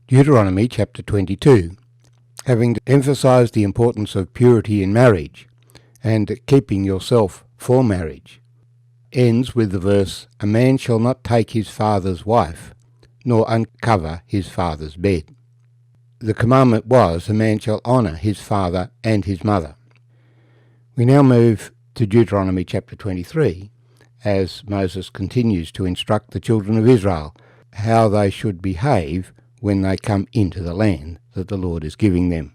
Deuteronomy chapter 22, having emphasised the importance of purity in marriage and keeping yourself for marriage, ends with the verse, "A man shall not take his father's wife, nor uncover his father's bed." The commandment was, a man shall honour his father and his mother. We now move to Deuteronomy chapter 23, as Moses continues to instruct the children of Israel how they should behave when they come into the land that the Lord is giving them.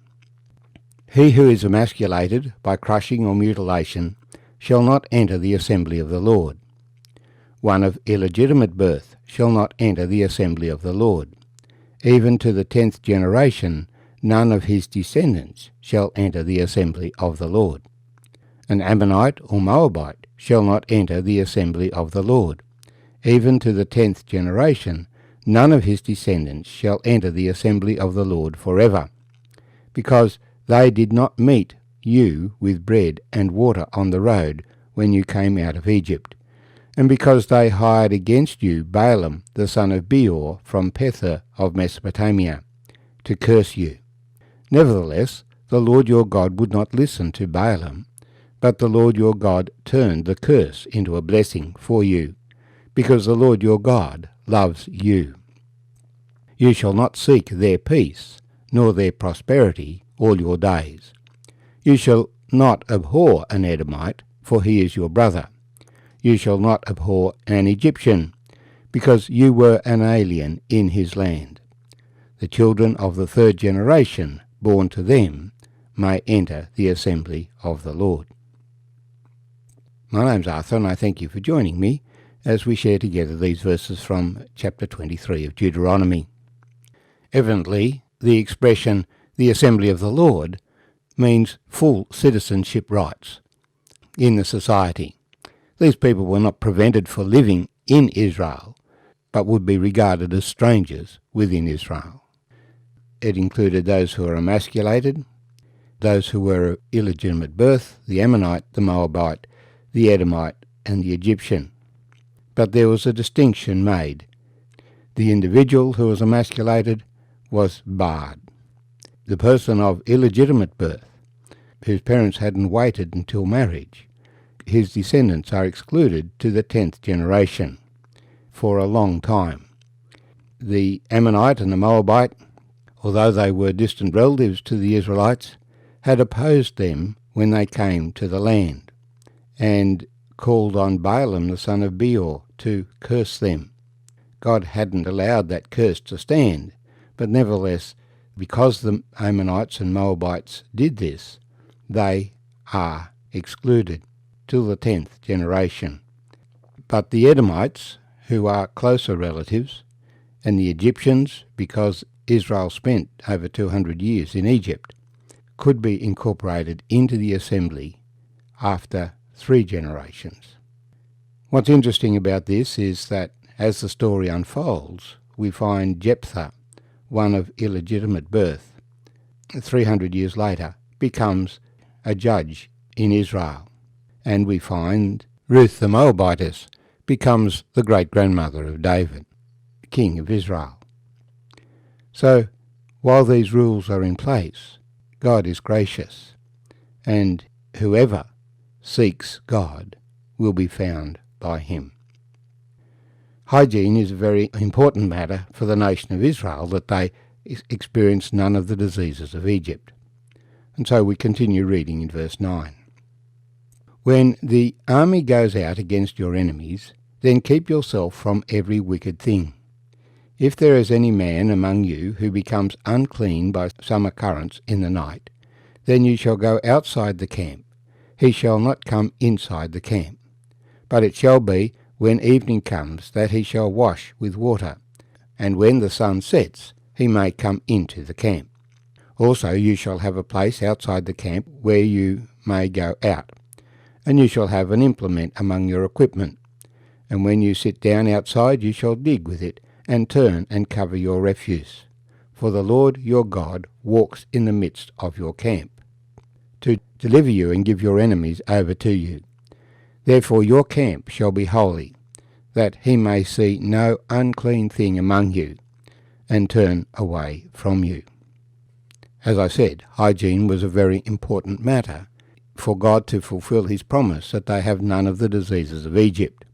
"He who is emasculated by crushing or mutilation shall not enter the assembly of the Lord. One of illegitimate birth shall not enter the assembly of the Lord. Even to the 10th generation, none of his descendants shall enter the assembly of the Lord. An Ammonite or Moabite shall not enter the assembly of the Lord. Even to the 10th generation, none of his descendants shall enter the assembly of the Lord forever, because they did not meet you with bread and water on the road when you came out of Egypt, and because they hired against you Balaam the son of Beor from Pethor of Mesopotamia, to curse you. Nevertheless, the Lord your God would not listen to Balaam, but the Lord your God turned the curse into a blessing for you, because the Lord your God loves you. You shall not seek their peace, nor their prosperity all your days. You shall not abhor an Edomite, for he is your brother. You shall not abhor an Egyptian, because you were an alien in his land. The children of the 3rd generation, born to them, may enter the assembly of the Lord." My name's Arthur, and I thank you for joining me as we share together these verses from chapter 23 of Deuteronomy. Evidently, the expression, "the assembly of the Lord," means full citizenship rights in the society. These people were not prevented for living in Israel, but would be regarded as strangers within Israel. It included those who were emasculated, those who were of illegitimate birth, the Ammonite, the Moabite, the Edomite, and the Egyptian. But there was a distinction made. The individual who was emasculated was barred. The person of illegitimate birth, whose parents hadn't waited until marriage, his descendants are excluded to the 10th generation for a long time. The Ammonite and the Moabite, although they were distant relatives to the Israelites, had opposed them when they came to the land, and called on Balaam the son of Beor to curse them. God hadn't allowed that curse to stand, but nevertheless, because the Ammonites and Moabites did this, they are excluded till the 10th generation. But the Edomites, who are closer relatives, and the Egyptians, because Israel spent over 200 years in Egypt, could be incorporated into the assembly after 3 generations. What's interesting about this is that as the story unfolds, we find Jephthah, one of illegitimate birth, 300 years later becomes a judge in Israel. And we find Ruth the Moabitess becomes the great-grandmother of David, king of Israel. So, while these rules are in place, God is gracious, and whoever seeks God will be found by him. Hygiene is a very important matter for the nation of Israel, that they experience none of the diseases of Egypt. And so we continue reading in verse 9. "When the army goes out against your enemies, then keep yourself from every wicked thing. If there is any man among you who becomes unclean by some occurrence in the night, then you shall go outside the camp. He shall not come inside the camp. But it shall be, when evening comes, that he shall wash with water, and when the sun sets, he may come into the camp. Also you shall have a place outside the camp where you may go out, and you shall have an implement among your equipment. And when you sit down outside, you shall dig with it, and turn and cover your refuse. For the Lord your God walks in the midst of your camp, to deliver you and give your enemies over to you. Therefore your camp shall be holy, that he may see no unclean thing among you. and turn away from you. As I said, hygiene was a very important matter for God to fulfill his promise that they have none of the diseases of Egypt.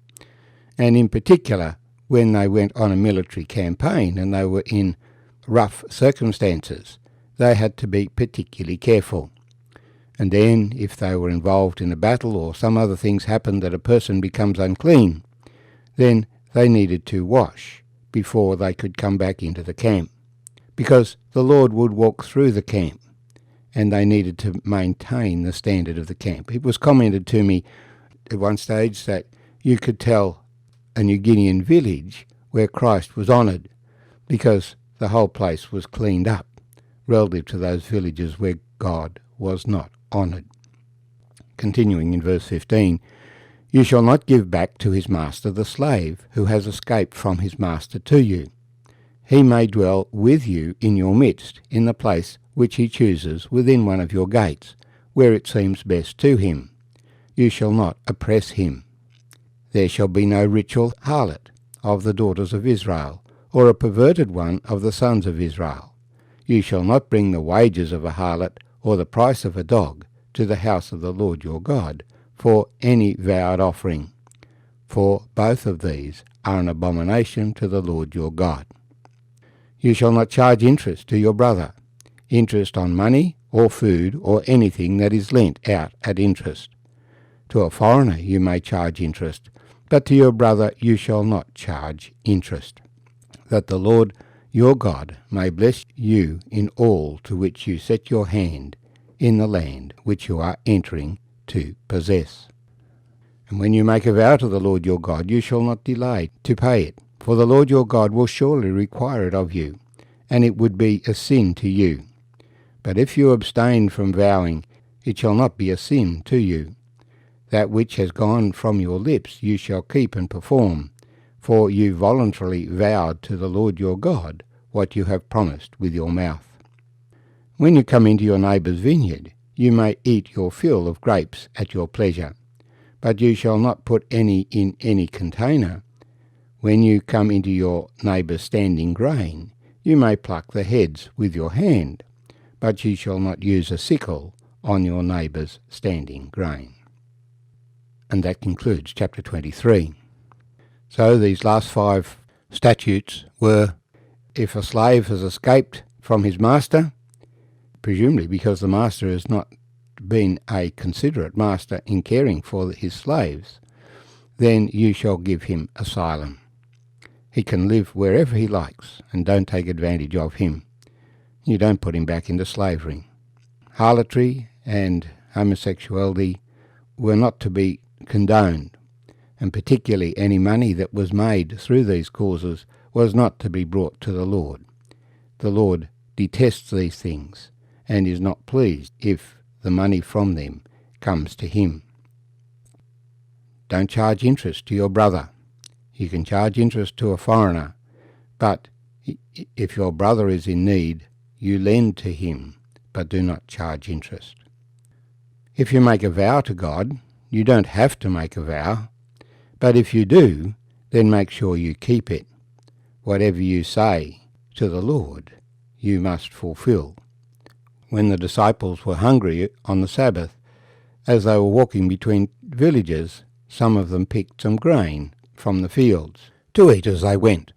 And in particular, when they went on a military campaign and they were in rough circumstances, they had to be particularly careful. And then, if they were involved in a battle or some other things happened that a person becomes unclean, then they needed to wash before they could come back into the camp, because the Lord would walk through the camp, and they needed to maintain the standard of the camp. It was commented to me at one stage that you could tell a New Guinean village where Christ was honoured, because the whole place was cleaned up, relative to those villages where God was not honoured. Continuing in verse 15, you shall not give back to his master the slave who has escaped from his master to you. He may dwell with you in your midst, in the place which he chooses within one of your gates, where it seems best to him. You shall not oppress him. There shall be no ritual harlot of the daughters of Israel, or a perverted one of the sons of Israel. You shall not bring the wages of a harlot or the price of a dog to the house of the Lord your God for any vowed offering, for both of these are an abomination to the Lord your God. You shall not charge interest to your brother, interest on money or food or anything that is lent out at interest. To a foreigner you may charge interest, but to your brother you shall not charge interest, that the Lord your God may bless you in all to which you set your hand in the land which you are entering to possess. And when you make a vow to the Lord your God, you shall not delay to pay it, for the Lord your God will surely require it of you, and it would be a sin to you. But if you abstain from vowing, it shall not be a sin to you. That which has gone from your lips you shall keep and perform, for you voluntarily vowed to the Lord your God what you have promised with your mouth. When you come into your neighbour's vineyard, you may eat your fill of grapes at your pleasure, but you shall not put any in any container. When you come into your neighbour's standing grain, you may pluck the heads with your hand, but you shall not use a sickle on your neighbour's standing grain. And that concludes chapter 23. So these last 5 statutes were, if a slave has escaped from his master, presumably because the master has not been a considerate master in caring for his slaves, then you shall give him asylum. He can live wherever he likes, and don't take advantage of him. You don't put him back into slavery. Harlotry and homosexuality were not to be condoned, and particularly any money that was made through these causes was not to be brought to the Lord. The Lord detests these things, and is not pleased if the money from them comes to him. Don't charge interest to your brother. You can charge interest to a foreigner, but if your brother is in need, you lend to him, but do not charge interest. If you make a vow to God, you don't have to make a vow, but if you do, then make sure you keep it. Whatever you say to the Lord, you must fulfill. When the disciples were hungry on the Sabbath, as they were walking between villages, some of them picked some grain from the fields to eat as they went.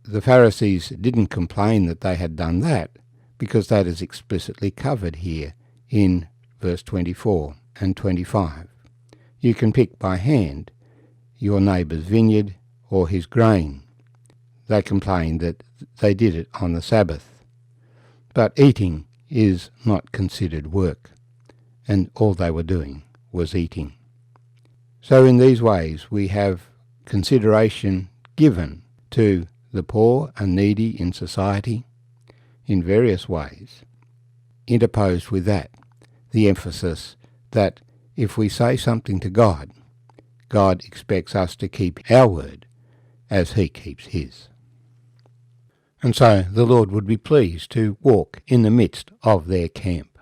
The Pharisees didn't complain that they had done that, because that is explicitly covered here in verse 24 and 25. You can pick by hand your neighbour's vineyard or his grain. They complained that they did it on the Sabbath. But eating is not considered work, and all they were doing was eating. So in these ways we have consideration given to the poor and needy in society in various ways. Interposed with that, the emphasis that if we say something to God, God expects us to keep our word as he keeps his. And so the Lord would be pleased to walk in the midst of their camp.